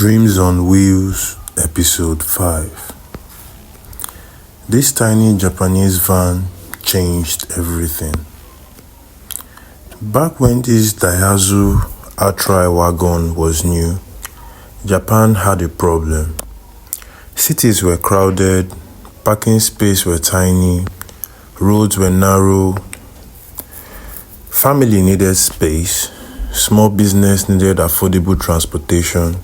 Dreams on Wheels, Episode 5. This tiny Japanese van changed everything. Back when this Daihatsu Atrai Wagon was new, Japan had a problem. Cities were crowded, parking spaces were tiny, roads were narrow, family needed space, small business needed affordable transportation,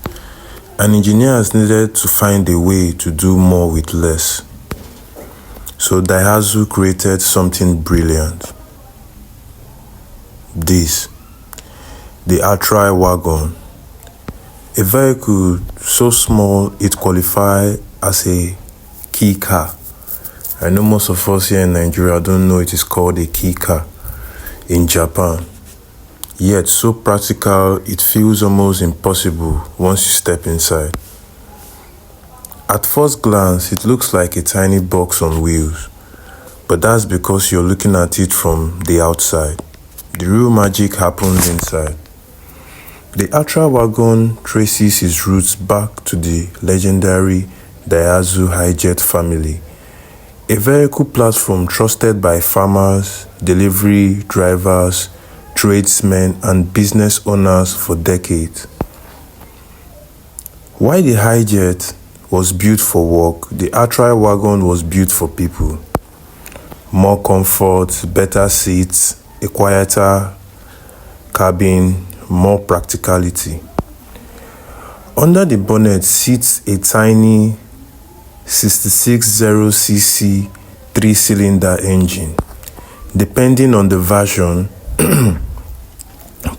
and engineers needed to find a way to do more with less. So Daihatsu created something brilliant. This, the Atrai Wagon, a vehicle so small it qualified as a key car. I know most of us here in Nigeria don't know it is called a key car in Japan. Yet so practical it feels almost impossible once you step inside. At first glance, it looks like a tiny box on wheels, but that's because you're looking at it from the outside. The real magic happens inside. The Atrai Wagon traces its roots back to the legendary Daihatsu Hijet family, a vehicle platform trusted by farmers, delivery drivers, tradesmen, and business owners for decades. While the Hijet was built for work, the Atrai Wagon was built for people. More comfort, better seats, a quieter cabin, more practicality. Under the bonnet sits a tiny 66.0cc 3-cylinder engine. Depending on the version,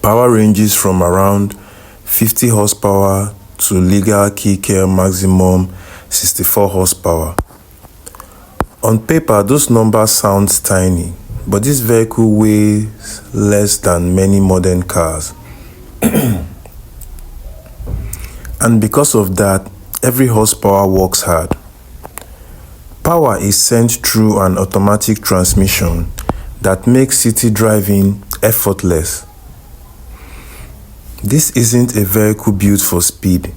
power ranges from around 50 horsepower to legal key-care maximum 64 horsepower. On paper, those numbers sound tiny, but this vehicle weighs less than many modern cars. And because of that, every horsepower works hard. Power is sent through an automatic transmission that makes city driving effortless. This isn't a vehicle built for speed.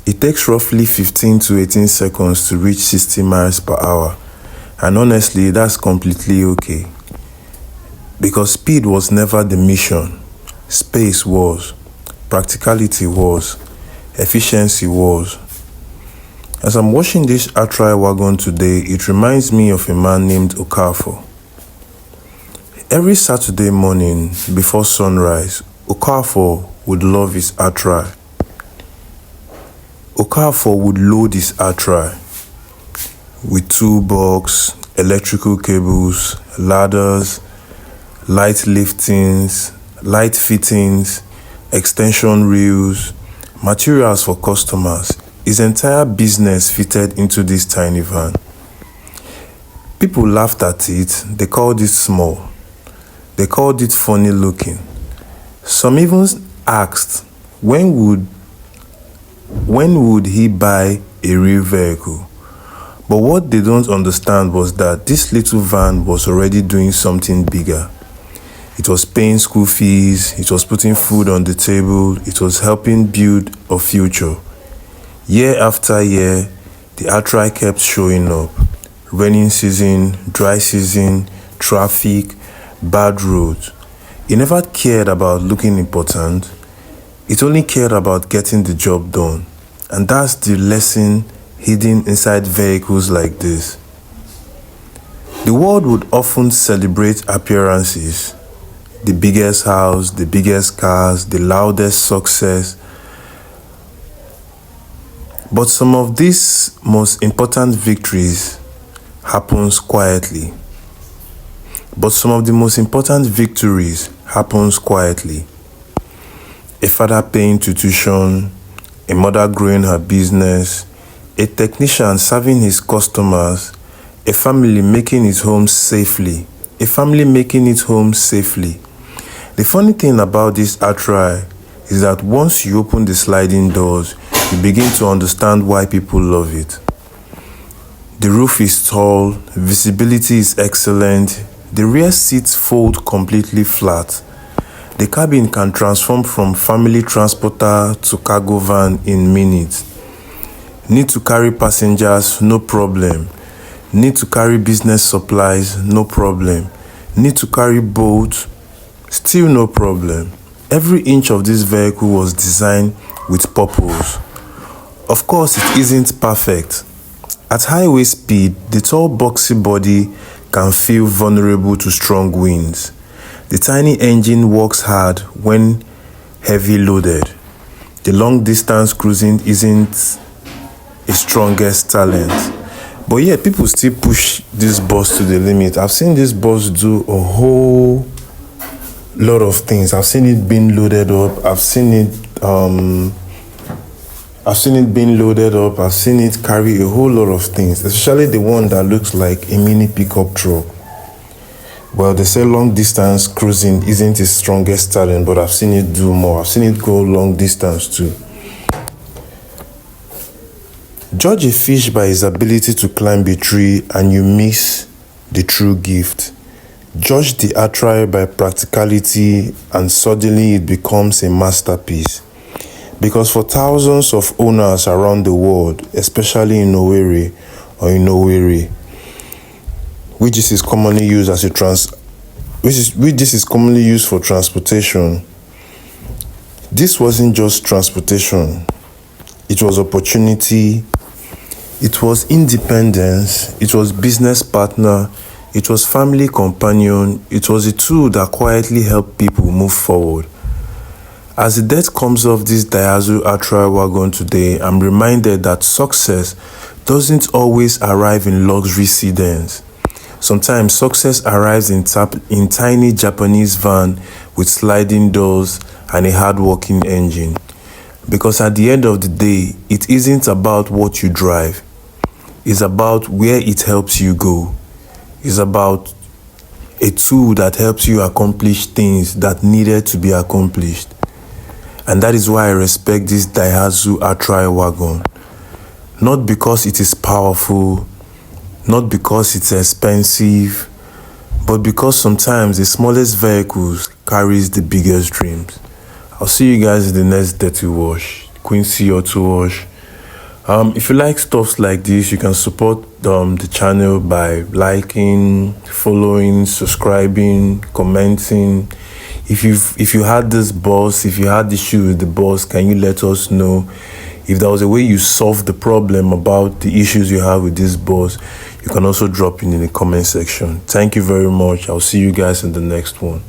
It takes roughly 15 to 18 seconds to reach 60 miles per hour. And honestly, that's completely okay. Because speed was never the mission. Space was. Practicality was. Efficiency was. As I'm watching this Atrai Wagon today, it reminds me of a man named Okafor. Every Saturday morning before sunrise, Okafor would love his Atrai. Okafor would load his Atrai with toolbox, electrical cables, ladders, light liftings, light fittings, extension reels, materials for customers. His entire business fitted into this tiny van. People laughed at it. They called it small. They called it funny looking. Some even asked, when would he buy a real vehicle? But what they don't understand was that this little van was already doing something bigger. It was paying school fees, it was putting food on the table, it was helping build a future. Year after year, the Atrai kept showing up. Rainy season, dry season, traffic, bad roads. It never cared about looking important. It only cared about getting the job done. And that's the lesson hidden inside vehicles like this. The world would often celebrate appearances. The biggest house, the biggest cars, the loudest success. But some of these most important victories happens quietly. But some of the most important victories happens quietly. A father paying tuition, a mother growing her business, a technician serving his customers, a family making it home safely. A family making it home safely. The funny thing about this Atrai is that once you open the sliding doors, you begin to understand why people love it. The roof is tall, visibility is excellent, the rear seats fold completely flat. The cabin can transform from family transporter to cargo van in minutes. Need to carry passengers? No problem. Need to carry business supplies? No problem. Need to carry boats? Still no problem. Every inch of this vehicle was designed with purpose. Of course, it isn't perfect. At highway speed, the tall boxy body can feel vulnerable to strong winds. The tiny engine works hard when heavy loaded. The long distance cruising isn't its strongest talent. But yeah, people still push this bus to the limit. I've seen this bus do a whole lot of things. I've seen it being loaded up. I've seen it being loaded up. I've seen it carry a whole lot of things, especially the one that looks like a mini pickup truck. Well, they say long distance cruising isn't its strongest talent, but I've seen it do more. I've seen it go long distance too. Judge a fish by his ability to climb a tree and you miss the true gift. Judge the Atrai by practicality and suddenly it becomes a masterpiece. Because for thousands of owners around the world, especially in Owerri or in Owerri, which is commonly used for transportation, this wasn't just transportation. It was opportunity. It was independence. It was business partner. It was family companion. It was a tool that quietly helped people move forward. As the death comes off this Daihatsu Atrai Wagon today, I'm reminded that success doesn't always arrive in luxury sedans. Sometimes success arrives in tiny Japanese van with sliding doors and a hardworking engine. Because at the end of the day, it isn't about what you drive. It's about where it helps you go. It's about a tool that helps you accomplish things that needed to be accomplished. And that is why I respect this Daihatsu Atrai Wagon. Not because it is powerful, not because it's expensive, but because sometimes the smallest vehicles carries the biggest dreams. I'll see you guys in the next Dirty Wash, Quincy Auto Wash. If you like stuff like this, you can support the channel by liking, following, subscribing, commenting. If you had this boss, if you had issue with the boss, can you let us know? If there was a way you solved the problem about the issues you have with this boss, you can also drop it in the comment section. Thank you very much. I'll see you guys in the next one.